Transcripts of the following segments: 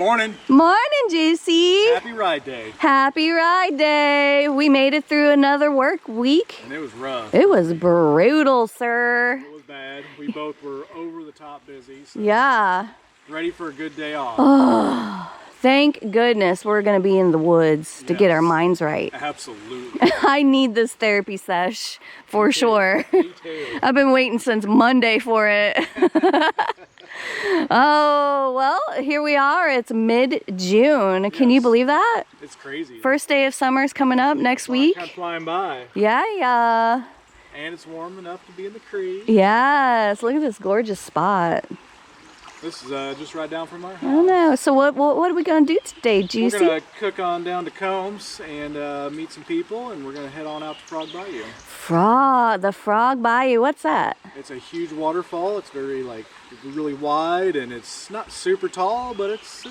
Morning. Morning, Juicy. Happy ride day. Happy ride day. We made it through another work week. And it was rough. It was brutal, sir. It was bad. We both were over the top busy. So yeah. Ready for a good day off. Oh, thank goodness we're going to be in the woods to get our minds right. Absolutely. I need this therapy sesh for sure. Me too. I've been waiting since Monday for it. Oh, well, here we are. It's mid-June. Yes. Can you believe that? It's crazy. First day of summer is coming up next week. Kind of flying by. Yeah. And it's warm enough to be in the creek. Yes. Look at this gorgeous spot. This is just right down from our house. I don't know. So what are we going to do today, Juicy? We're going to cook on down to Combs and meet some people, and we're going to head on out to Frog Bayou. The Frog Bayou. What's that? It's a huge waterfall. It's very really wide, and it's not super tall, but it's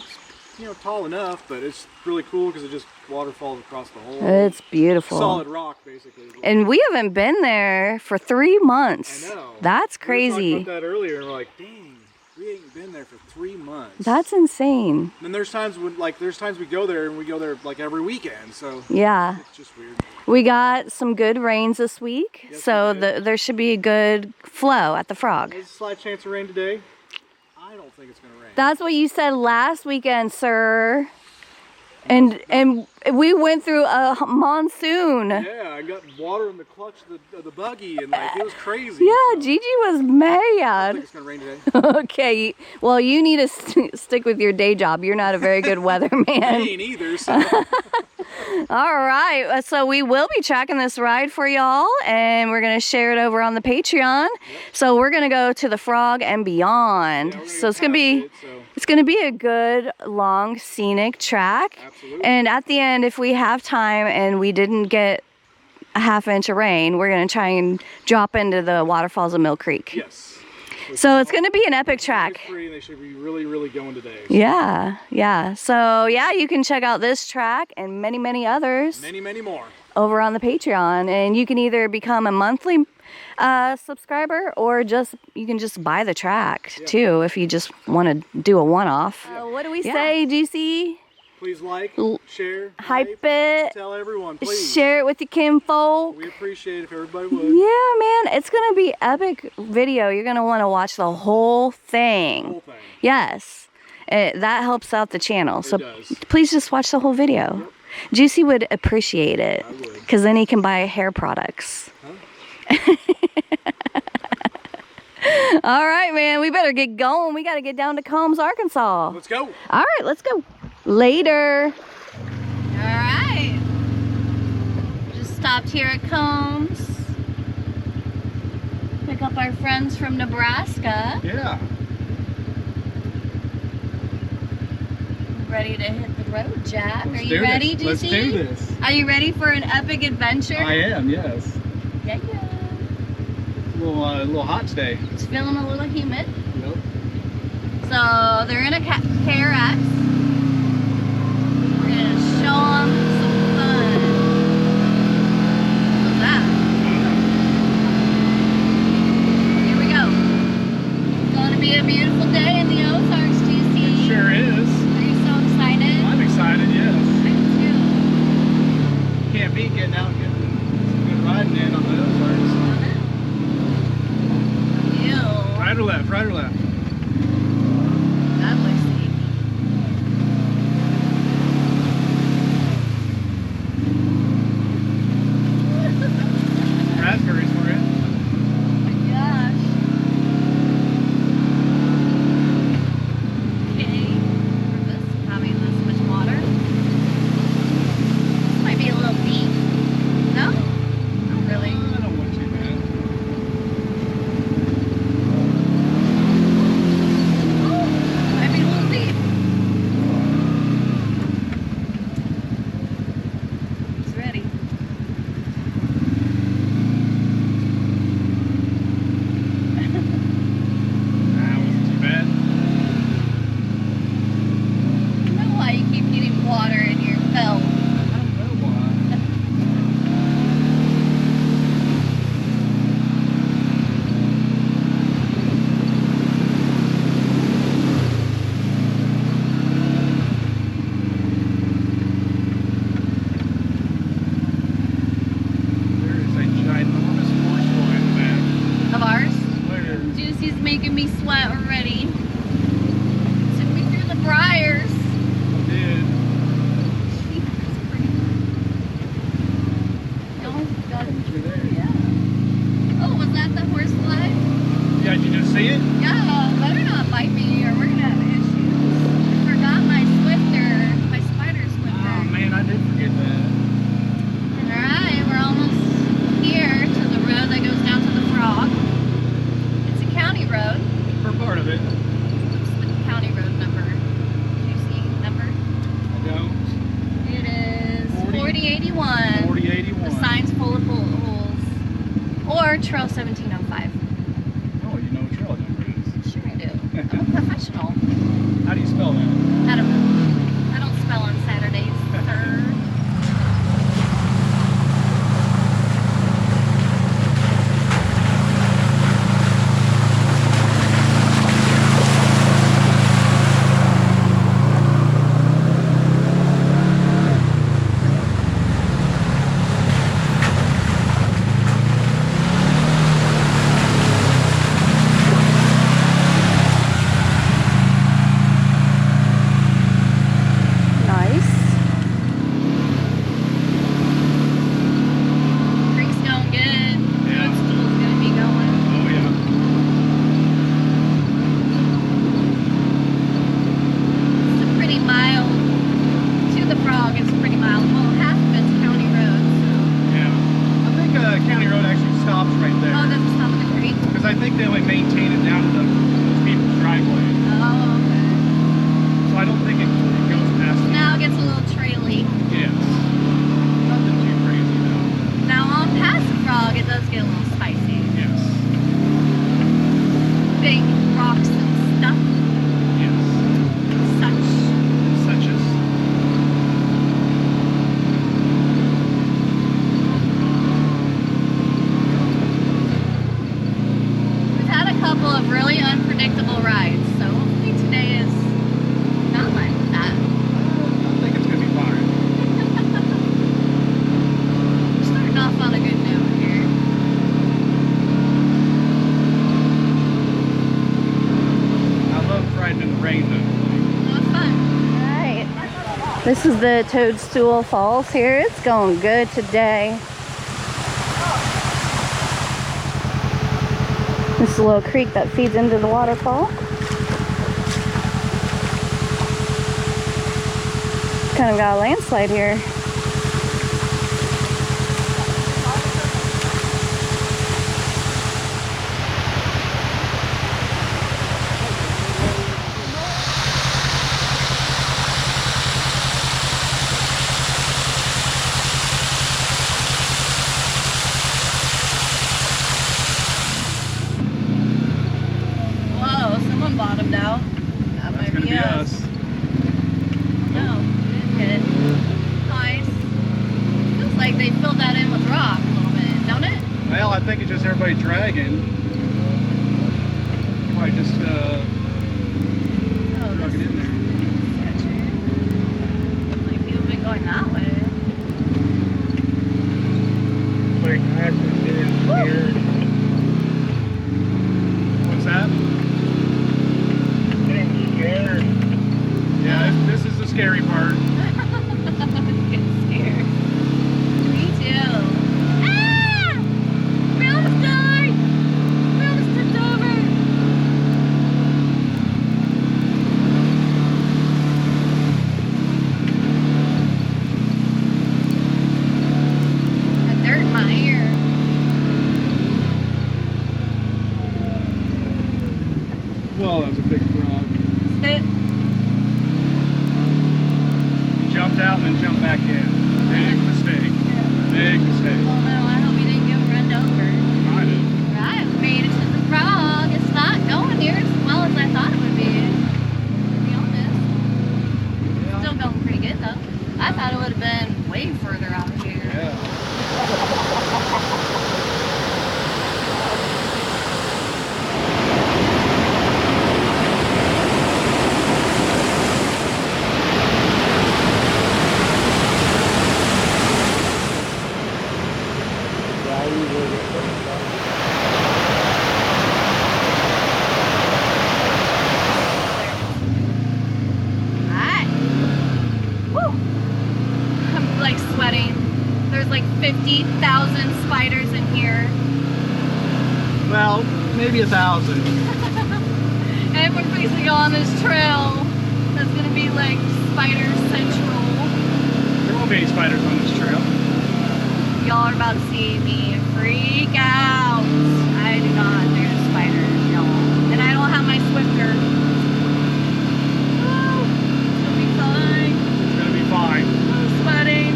tall enough. But it's really cool because it just waterfalls across the whole. It's beautiful. Solid rock, basically. And we haven't been there for 3 months. I know. That's crazy. We were talking about that earlier, and we're like, dang. We ain't been there for 3 months. That's insane. And there's times when, we go there, and we go there like every weekend. So yeah, it's just weird. We got some good rains this week, yes, so there should be a good flow at the Frog. There's a slight chance of rain today. I don't think it's gonna rain. That's what you said last weekend, sir. And we went through a monsoon. Yeah, I got water in the clutch of the buggy, and it was crazy. Yeah, so. Gigi was mad. I don't think it's gonna rain today. Okay, well, you need to stick with your day job. You're not a very good weatherman. I ain't either. So. All right, so we will be tracking this ride for y'all, and we're gonna share it over on the Patreon. Yep. So we're gonna go to the Frog and beyond. Yeah, so it's gonna be. It's going to be a good, long, scenic track. Absolutely. And at the end, if we have time and we didn't get a ½ inch of rain, we're going to try and drop into the waterfalls of Mill Creek. Yes. So it's going to be an epic track. Free, they should be really, really going today. So. Yeah. So, yeah, you can check out this track and many, many others. Many more. Over on the Patreon. And you can either become a monthly subscriber, or you can just buy the track too if you just want to do a one-off. What do we say, Juicy? Please share, hype it, tell everyone, please. Share it with your kinfolk. We appreciate it if everybody would. Yeah, man, it's gonna be epic video. You're gonna want to watch the whole thing. Yes, that helps out the channel. So please just watch the whole video. Yep. Juicy would appreciate it because then he can buy hair products. All right, man, we better get going. We got to get down to Combs, Arkansas. Let's go. All right, let's go. Later. All right. Just stopped here at Combs. Pick up our friends from Nebraska. Yeah. Ready to hit the road, Jack. Are you ready, Juicy? Let's do this. Are you ready for an epic adventure? I am, yes. Yeah. A little hot today. It's feeling a little humid. Yep. So they're in a KRX. We're gonna show them some fun. What's that? Here we go. It's gonna be a beautiful day in the Ozarks, Juicy. It sure is. Are you so excited? I'm excited, yes. I do too. Can't beat getting out and getting some good riding in on the Ozarks. Right or left, right or left? That looks neat. Raspberries for it. Oh my gosh. Okay. For this having this much water. This might be a little deep. No? Not really. I don't want too bad. Through there. Yeah. Oh, was that the horse fly? Yeah, did you just see it? Yeah, better not bite me or we're gonna have issues. I forgot my swifter, my spider swifter. Oh man, I did forget that. Alright, we're almost here to the road that goes down to the Frog. It's a county road. For part of it. What's the county road number? Do you see number? I don't. It is 4081. 4081. The sign's full of bullet holes. Or Trail 1705. Oh, you know what trail number is. Sure I do. I'm a professional. How do you spell that? I don't know. I don't spell on Saturdays, sir. This is the Toadstool Falls here. It's going good today. This is a little creek that feeds into the waterfall. Kind of got a landslide here. Bottomed out. That might be us. No, it did. Nice. Feels like they filled that in with rock a little bit, don't it? Well, I think it's just everybody dragging. Probably just drug it in there. Sketchy. Like people been going that way. Like accident here. What's that? Yeah, this is the scary part. I'm getting scared. Me too. Ah! We almost died! We almost tipped over! Got dirt in my ear. Well, that was a big frog. Sit. Jumped out and then jumped back in. Big mistake. Yeah. Big mistake. Well, no, I hope you didn't get run over. I did. Right, made it to the Frog. It's not going near as well as I thought it would be, to be honest. Yeah. Still going pretty good though. I thought it would have been way further out here. Yeah. there's like 50,000 spiders in here. Well, maybe 1,000. And when we go on this trail, that's gonna be like spider central. There won't be any spiders on this trail. Y'all are about to see me freak out. I do not do spiders, y'all. And I don't have my Swifter. Oh, it's gonna be fine. It's gonna be fine. I'm sweating.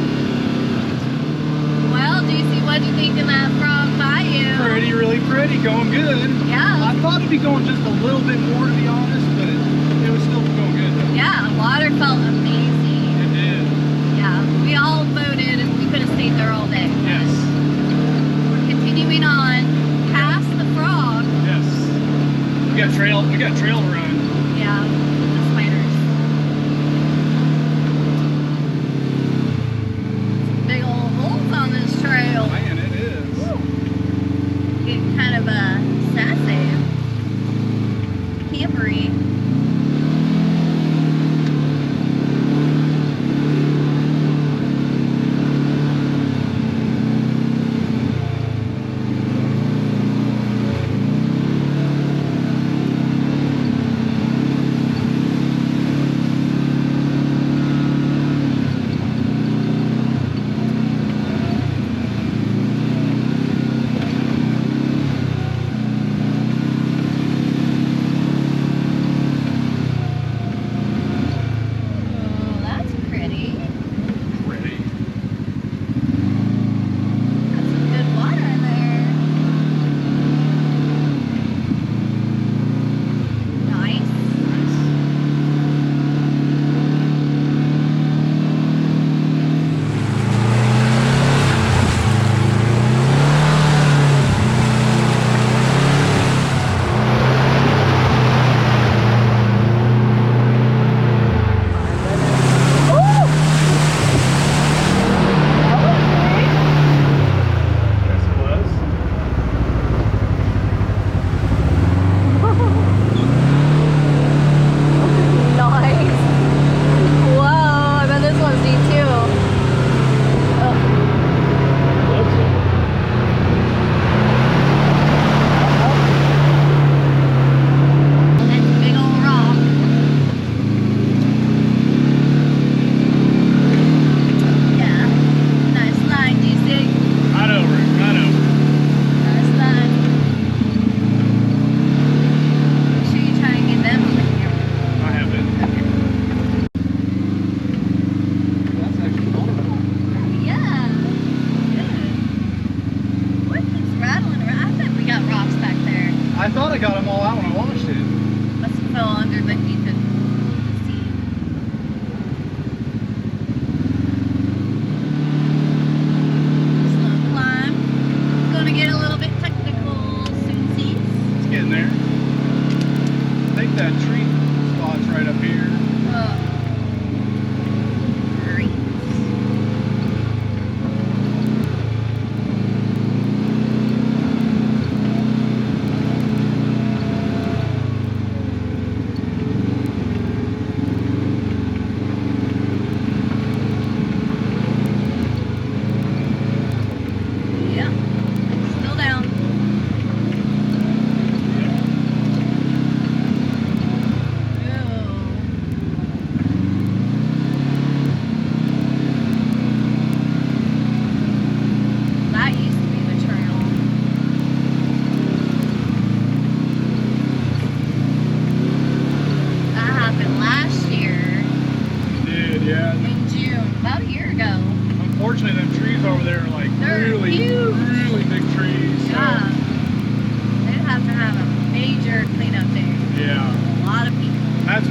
Well, Juicy, what'd you think of that frog Bayou? Pretty, really pretty, going good. Yeah. I thought it'd be going just a little bit more, to be honest, but it was still going good though. Yeah, the water felt amazing. It did. Yeah, we all voted and we could have stayed there all day. Yes. We're continuing on past the frog. Yes. We got trail to run. Yeah, the spiders. Some big old holes on this trail. Man, it is. Woo. Getting kind of sassy. Campery.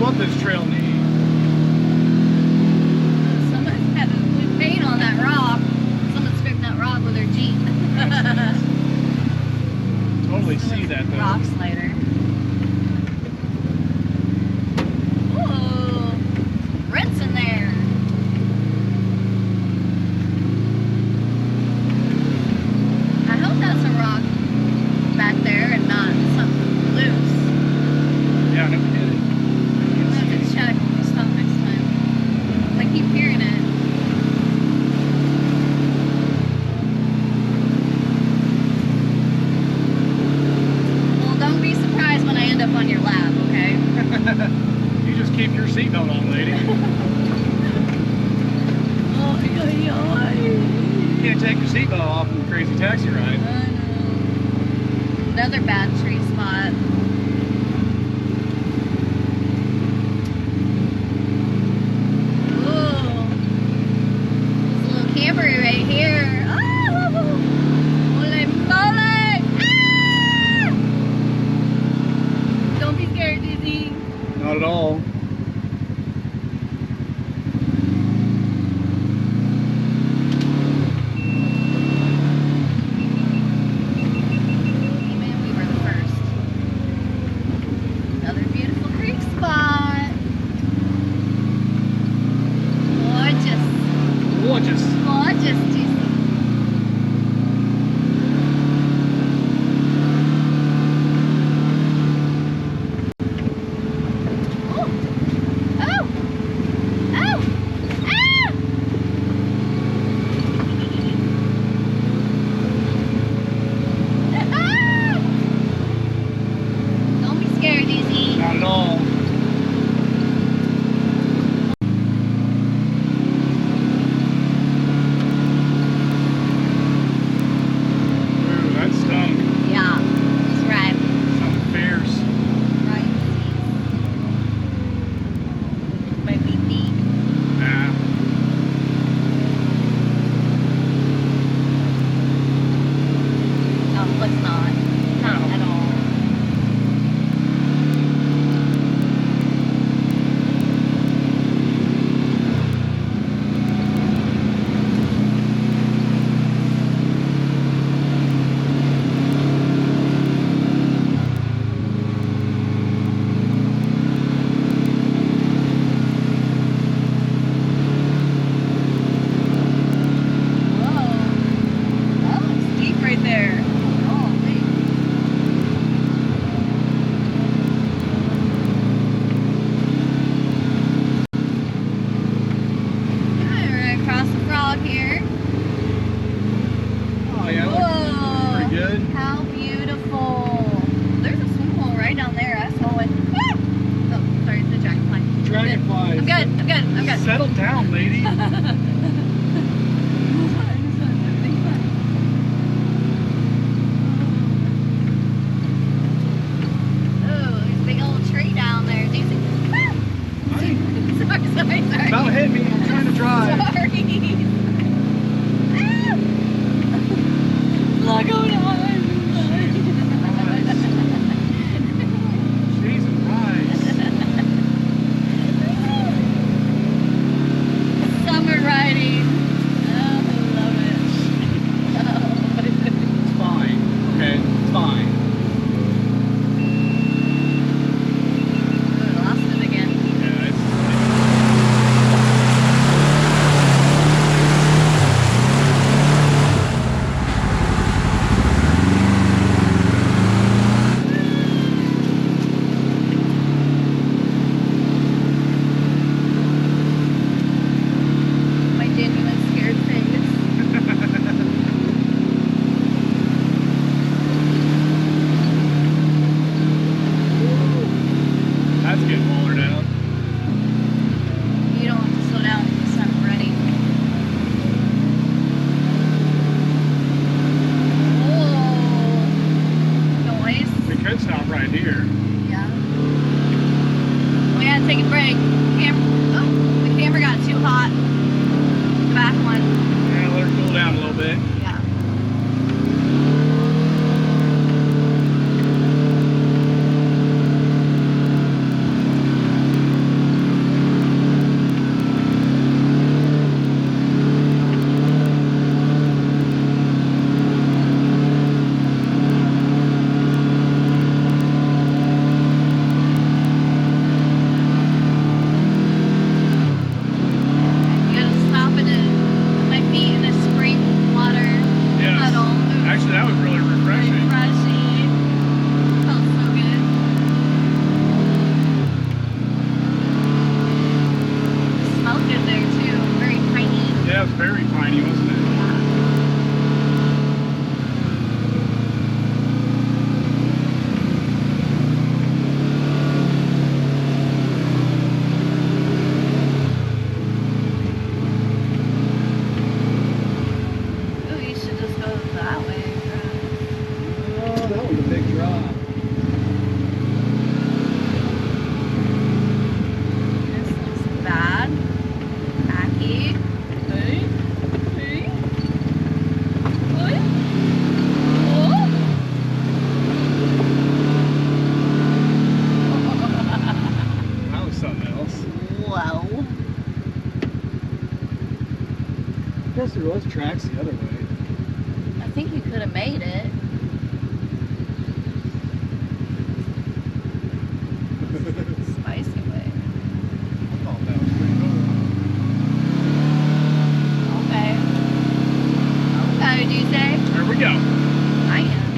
what this trail needs. Someone had to put paint on that rock. Someone scraped that rock with their Jeep. Totally see that though. Rock slider. Ooh, rents in there. I hope that's a rock back there and not something loose. Yeah, no kidding. We'll have to check seatbelt off in the crazy taxi ride. Another bad tree spot. Ooh. There's a little camper right here. Oh! Holy moly! Ah! Don't be scared, Dizzy. Not at all. Settle down, lady. About hit me. I'm trying to drive. Sorry. Look on. Jesus Christ. Summer riding. Oh, I love it. It's fine. Okay, it's fine. Oh, I lost it again. Yeah, it's My genuine scared face. that's getting wallered out. You don't have to slow down this time already. Oh, noise. We could stop right here. Yeah. We had to take a break. The camera got too hot. The back one. Yeah, let her cool down a little bit. Yeah. You gotta stop it and put my feet in a spring water Yes. puddle. It was Actually, that was really refreshing. refreshing. Felt so good. It smelled good there too. Very tiny. Yeah, it was very tiny, wasn't it? Ooh, you should tracks the other way. I think you could have made it. Spicy way. I thought that was pretty cool. Okay. Okay, do you say? There we go. I am.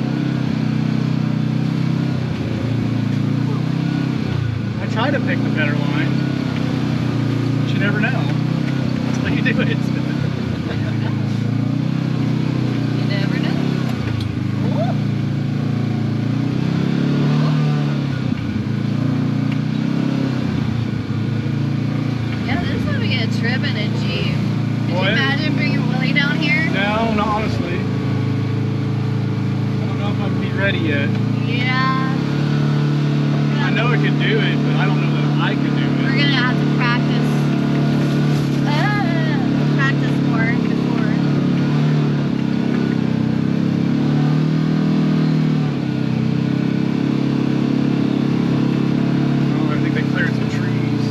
I try to pick the better line. But you never know until you do it. You never know. Ooh. Yeah, this is gonna be a trip in a Jeep. Could you imagine bringing Willie down here? No, not honestly. I don't know if I'd be ready yet. Yeah. I know I could do it, but I don't know that I could do We're it. gonna have to practice. Practice more before. Oh, I think they cleared some trees.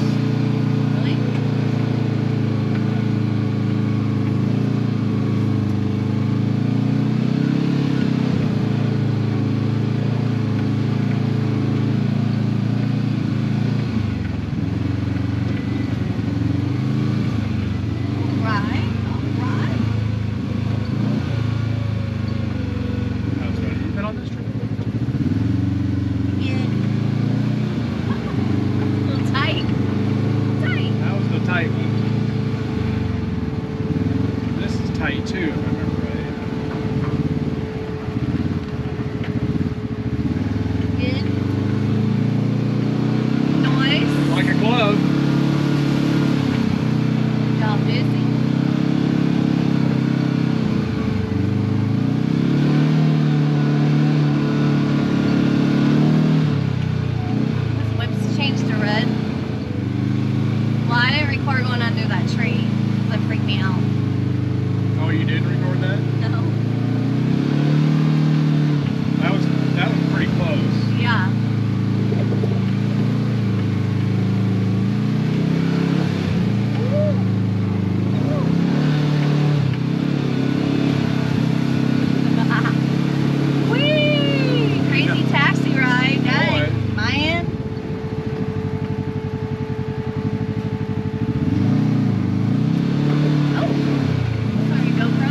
Really? Alright, alright. That's right. You've been on this trip. Yeah. A little tight. Tight. That was the tight one. This is tight too, if I remember right. Good. Noise. Like a glove. Y'all busy. This whip's changed to red. Well, I didn't record going under that tree. That freaked me out. Oh, you did record that? No. That was pretty close. Yeah. Whee! Crazy taxi ride. Dang. Mayan. Oh. Sorry, GoPro.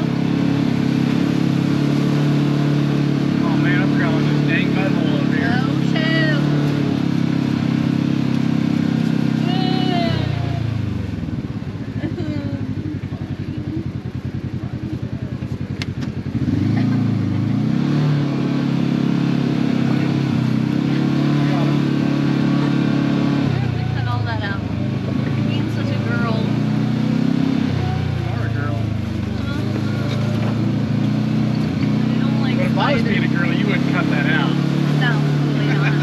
Oh man, I forgot about this dang mud hole up here. Oh, shoot. Cut all that out. Being such a girl. You are a girl. I don't like But if I was spiders. being a girl, you wouldn't cut that out. No, absolutely not.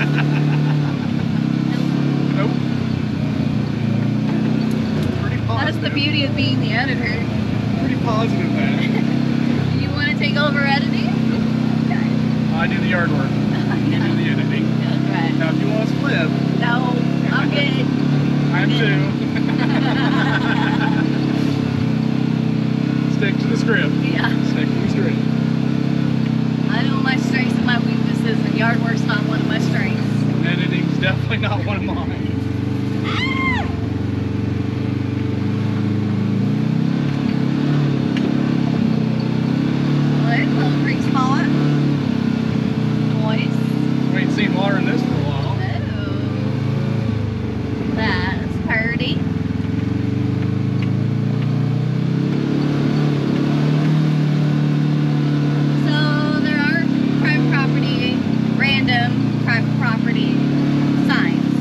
Nope. Pretty positive. That's the beauty of being the editor. Pretty positive, man. You want to take over editing? Okay. I do the yard work. You do the editing. That's right. Now, if you want to split, No, I'm good. I'm too. Stick to the script. Yeah. Stick to the script. I know my strengths and my weaknesses, and yard work's not one of my strengths. Editing's definitely not one of mine. Well, there's a little creek spot. Noise. We ain't seen water in this for a while. Oh. That's pretty. So there are private property, random private property signs,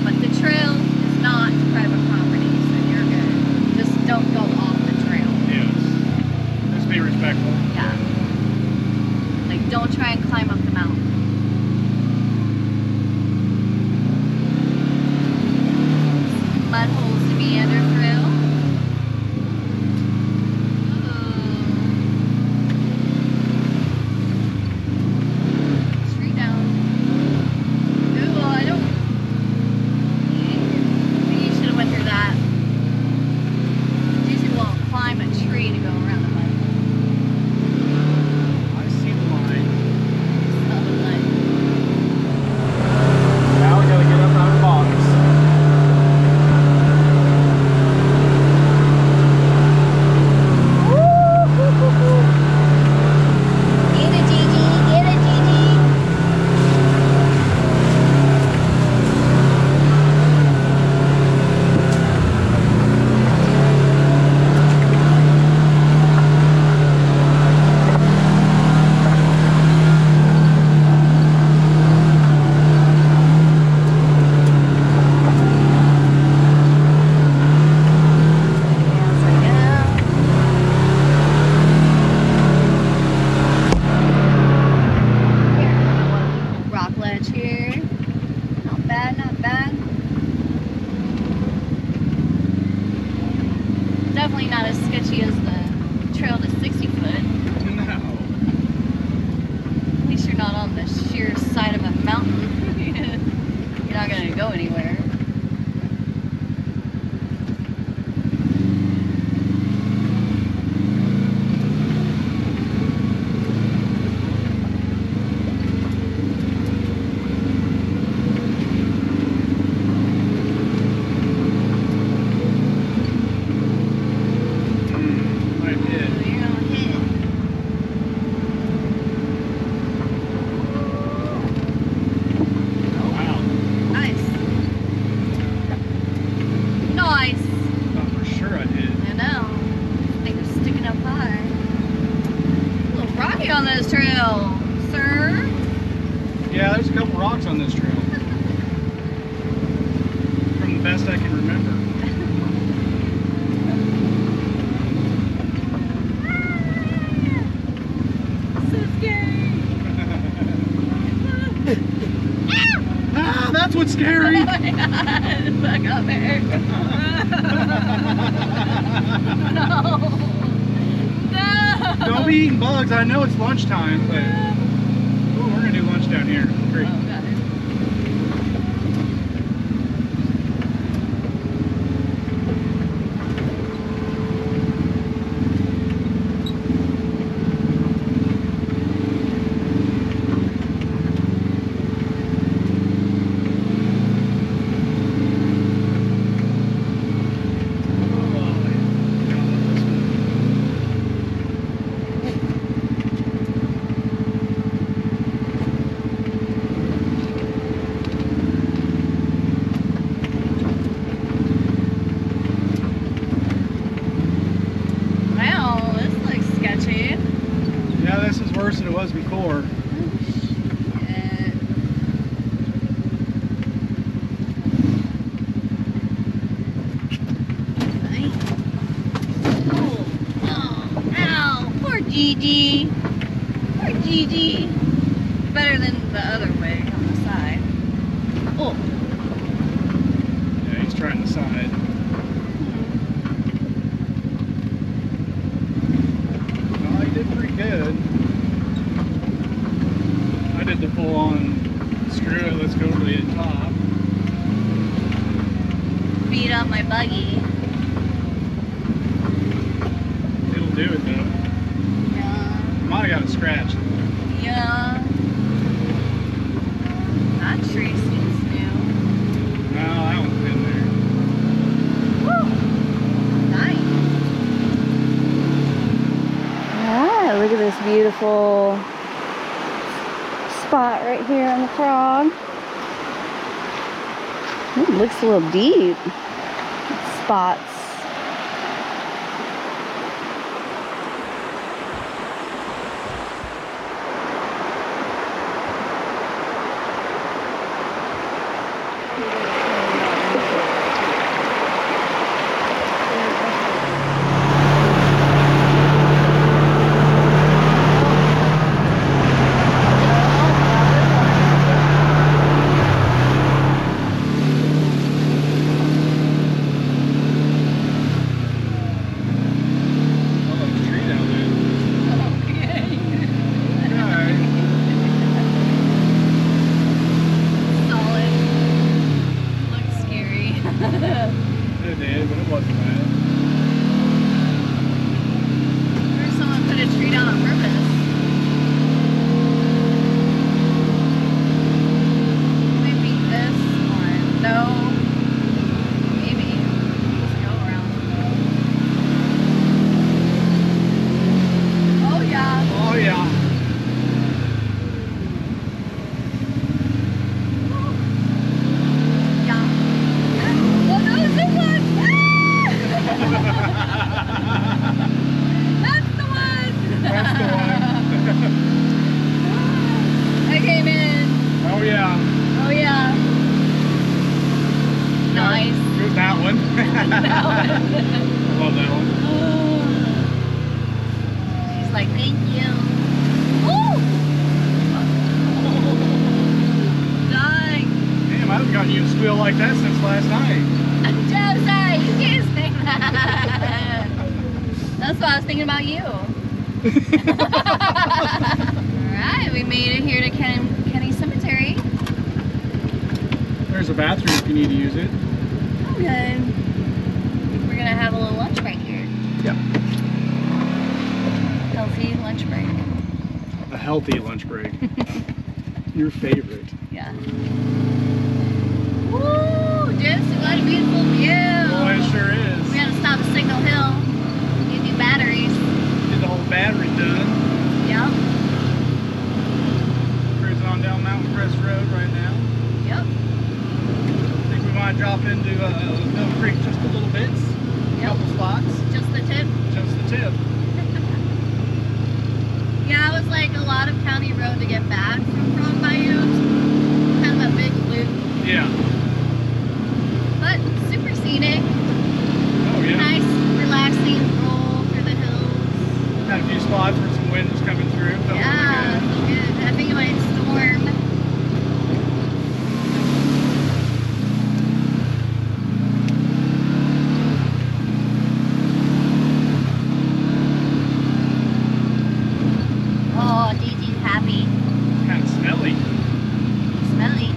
but the trail is not private property, so you're good. Just don't go off the trail. Yes. Just be respectful. Yeah. Like, don't try and climb up the mountain. Mud holes to meander through. Ooh. Tree down. Ooh, I don't. Maybe you should have went through that. Usually won't climb a tree to go around the mud. on this trail, sir? Yeah, there's a couple rocks on this trail. From the best I can remember. So scary. Ah, that's what's scary. Oh my God, back up here. No. No. Don't be eating bugs. I know it's lunchtime, but ooh, we're gonna do lunch down here. Great. Oh, God. Worse than it was before. Ow, poor Gigi. Poor Gigi. Better than the other way on the side. Oh. Yeah, he's trying the side. Well, he did pretty good. I did the full-on screw it, let's go over the top. Beat up my buggy. It'll do it though. Yeah. Might have got a scratch. Yeah. That tree seems new. No, that one's been there. Woo! Nice. Ah, look at this beautiful spot right here on the frog. Ooh, it looks a little deep. Spots. Like that since last night. Jose, you can't say that. That's why I was thinking about you. Alright, we made it here to Kenny Cemetery. There's a bathroom if you need to use it. Okay. We're gonna have a little lunch break here. Yep. Healthy lunch break. A healthy lunch break. Your favorite. Yeah. Woo! Just what a beautiful view. Boy, it sure is. We gotta stop at Signal Hill. Get new batteries. Get the whole battery done. Yep. Cruising on down Mountain Crest Road right now. Yep. I think we might drop into Mill Creek just a little bit. Yep. Couple spots. Just the tip. Just the tip. Yeah, I was like a lot of county road to get back from Frog Bayou. Kind of a big loop. Yeah. But super scenic. Oh yeah. Nice, relaxing roll through the hills. Had a few spots where some wind was coming through. Felt Yeah, really good. good. I think it might storm. Oh, DG's happy. Kind of smelly. Smelly.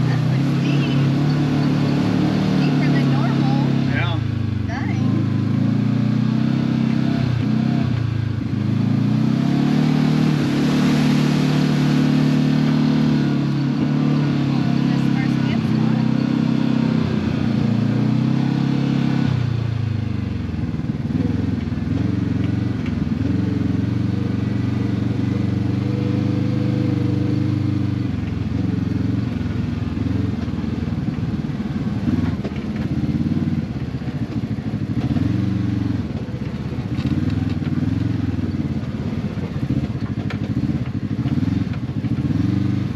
That looks deep. Deeper than normal. Yeah. Dang. This first campsite.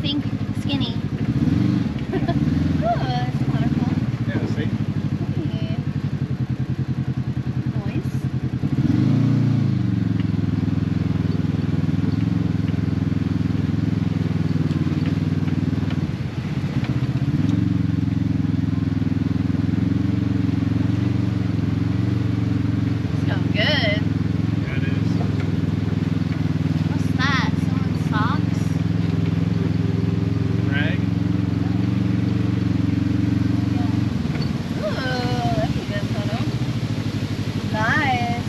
Think skinny. Oh, that's waterfall. Yeah, see? Hey. Nice. It's going good. Yeah, it is. What's that? Someone's socks? Rag. Ooh, that's a good photo. Nice.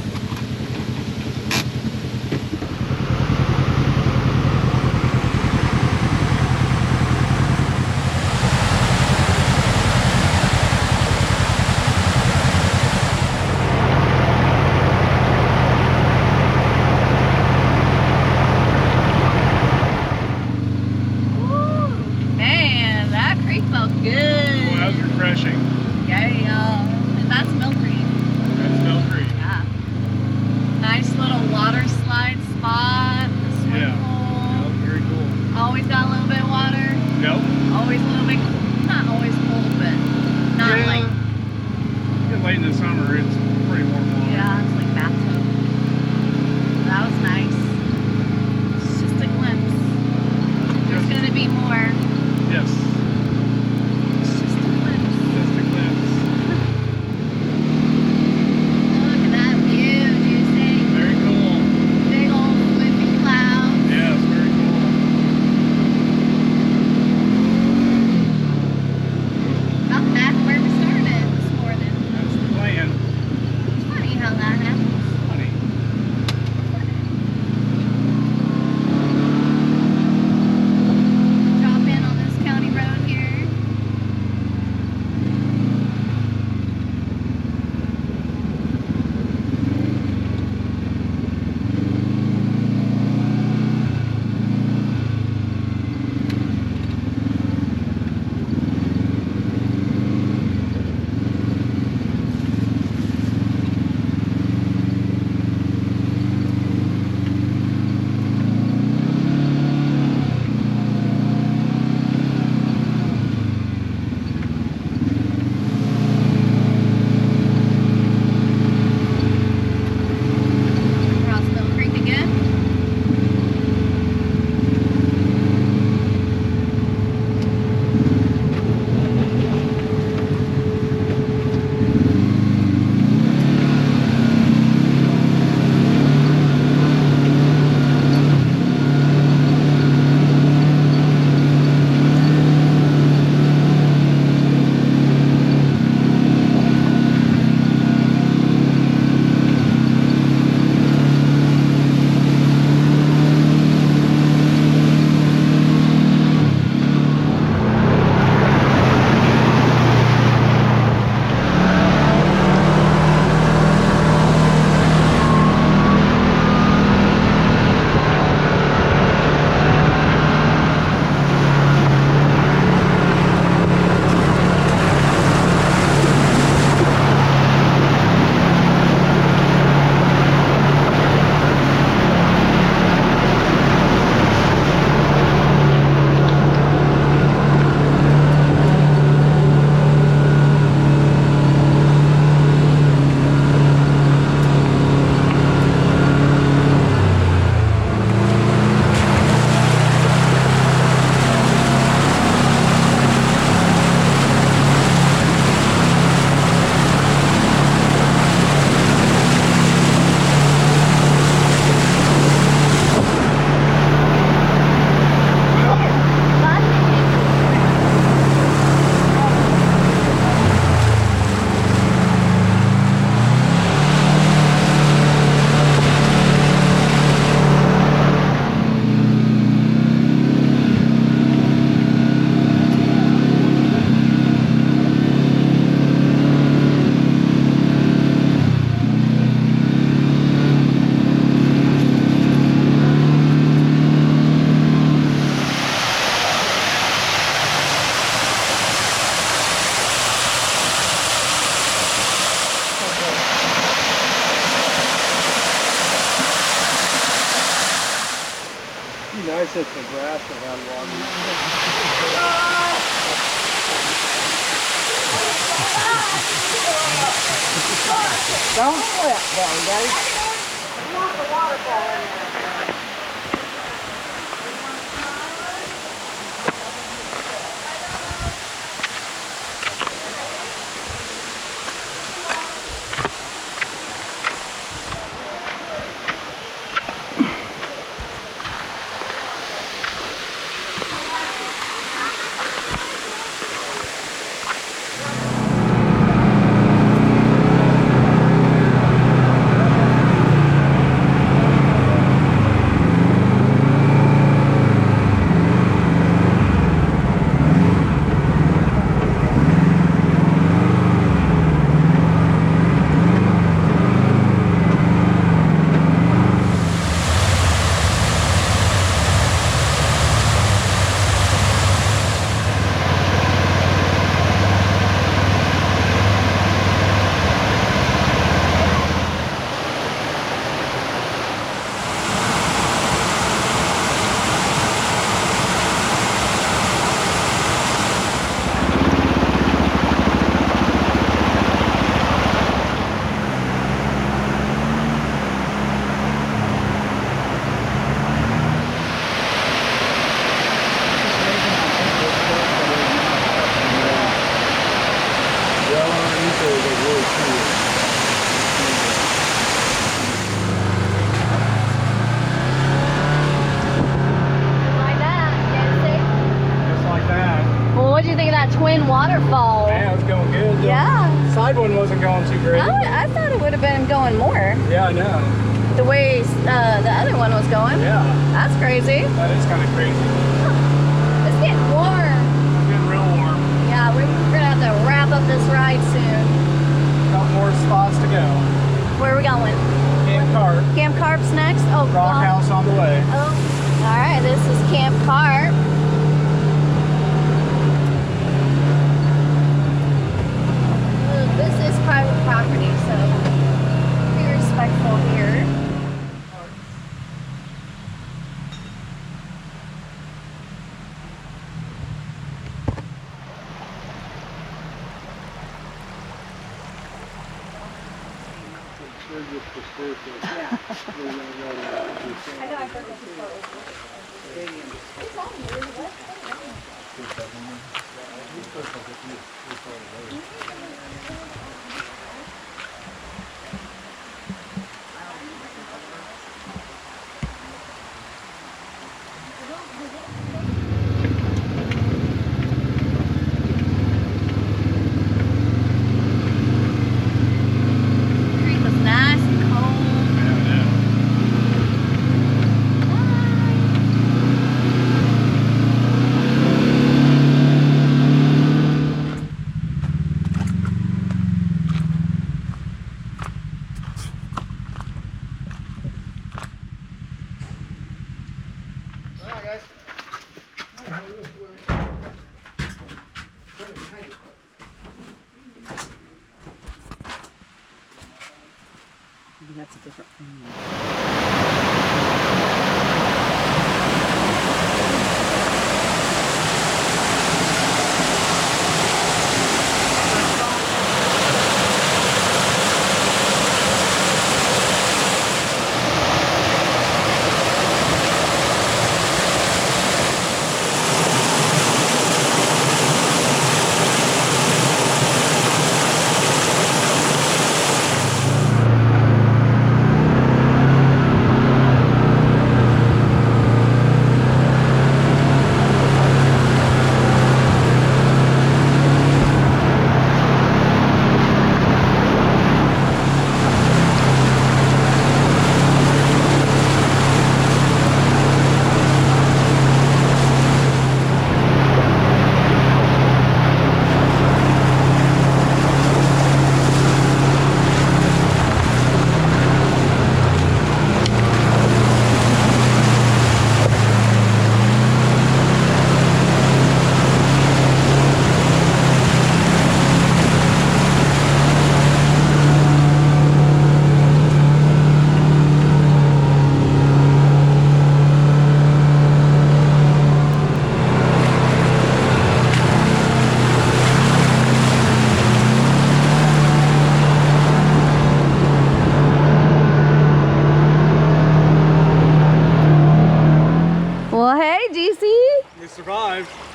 Nice if the grass around water. Don't slip, Daddy. There's not the waterfall in there. Twin waterfall. Man, it was going good. Yeah. The side one wasn't going too great. I thought it would have been going more. Yeah, I know. The way the other one was going. Yeah. That's crazy. That is kind of crazy. It's getting warm. It's getting real warm. Yeah, we're gonna have to wrap up this ride soon. Got more spots to go. Where are we going? Camp Carp. Camp Carp's next. Oh, Rock House on the way. Oh, all right. This is Camp Carp. This is private property, so be respectful here. Maybe that's a different thing.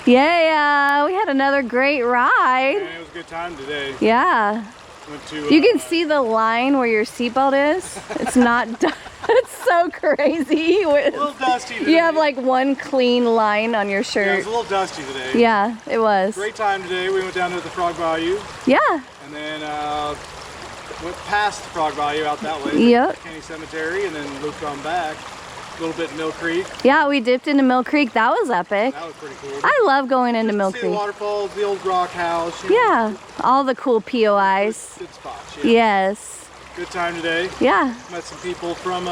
Yeah, we had another great ride. And it was a good time today. Yeah. Went to, You can see the line where your seatbelt is. It's not, it's so crazy. A little dusty today. You have like one clean line on your Yeah, it shirt. was a little dusty today. Yeah, it was. Great time today. We went down to the Frog Bayou. Yeah. And then went past the Frog Bayou out that way. Yep. Kenny Cemetery, and then looped on back. A little bit in Mill Creek. Yeah, we dipped into Mill Creek. That was epic. That was pretty cool. I love going into Mill See Creek. the waterfalls, the old rock house. You know, Yeah, all the cool POIs. Good spots. Yeah. Yes. Good time today. Yeah. Met some people from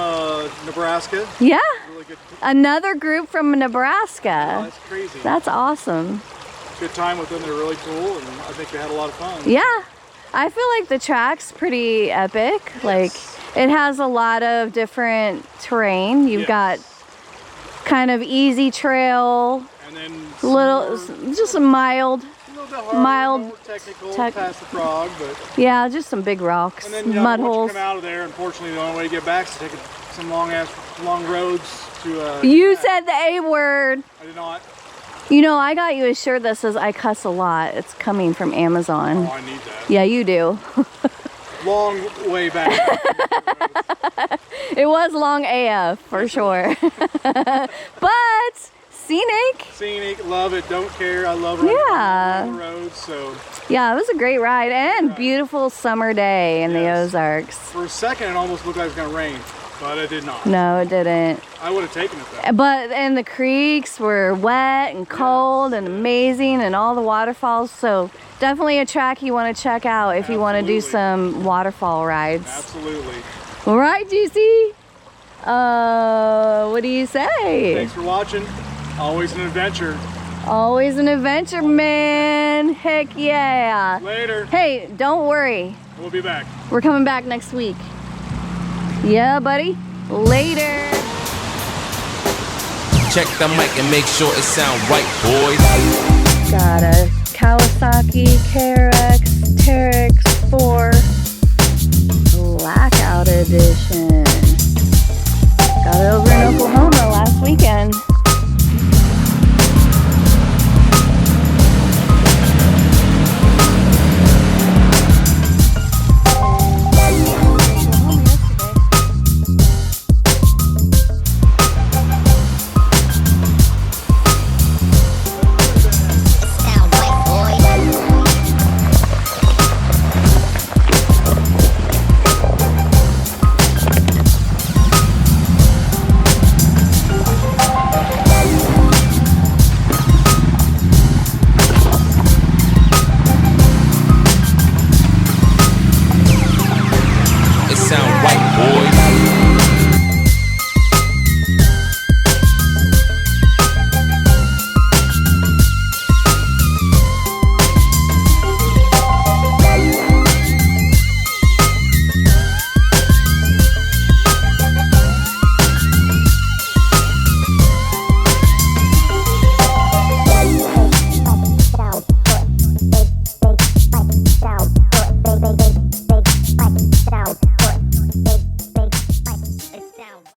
Nebraska. Yeah. Really good. Another group from Nebraska. Oh, that's crazy. That's awesome. Good time with them. They're really cool, and I think they had a lot of fun. Yeah. I feel like the track's pretty epic. Yes. Like, it has a lot of different terrain. You've got kind of easy trail, and then just a mild, a little bit harder, mild more technical past the frog, but yeah, just some big rocks, and then mud once holes. you come out of there, unfortunately, the only way to get back is to take some long roads to. You said the A word. I did not. You know, I got you a shirt that says "I cuss a lot." It's coming from Amazon. Oh, I need that. Yeah, you do. Long way back. It was long AF for sure. But Scenic, love it, don't care. I love riding on the roads, so. Yeah, it was a great ride and beautiful summer day in the Ozarks. For a second, it almost looked like it was gonna rain, but it did not. No, it didn't. I would have taken it though. And the creeks were wet and cold and amazing, and all the waterfalls. So definitely a track you want to check out if you want to do some waterfall rides. Absolutely. All right, Juicy. What do you say? Thanks for watching. Always an adventure. Always an adventure, man. Heck yeah. Later. Hey, don't worry. We'll be back. We're coming back next week. Yeah, buddy. Later. Check the mic and make sure it sound right, boys. Got a Kawasaki KRX Terex 4 Blackout Edition.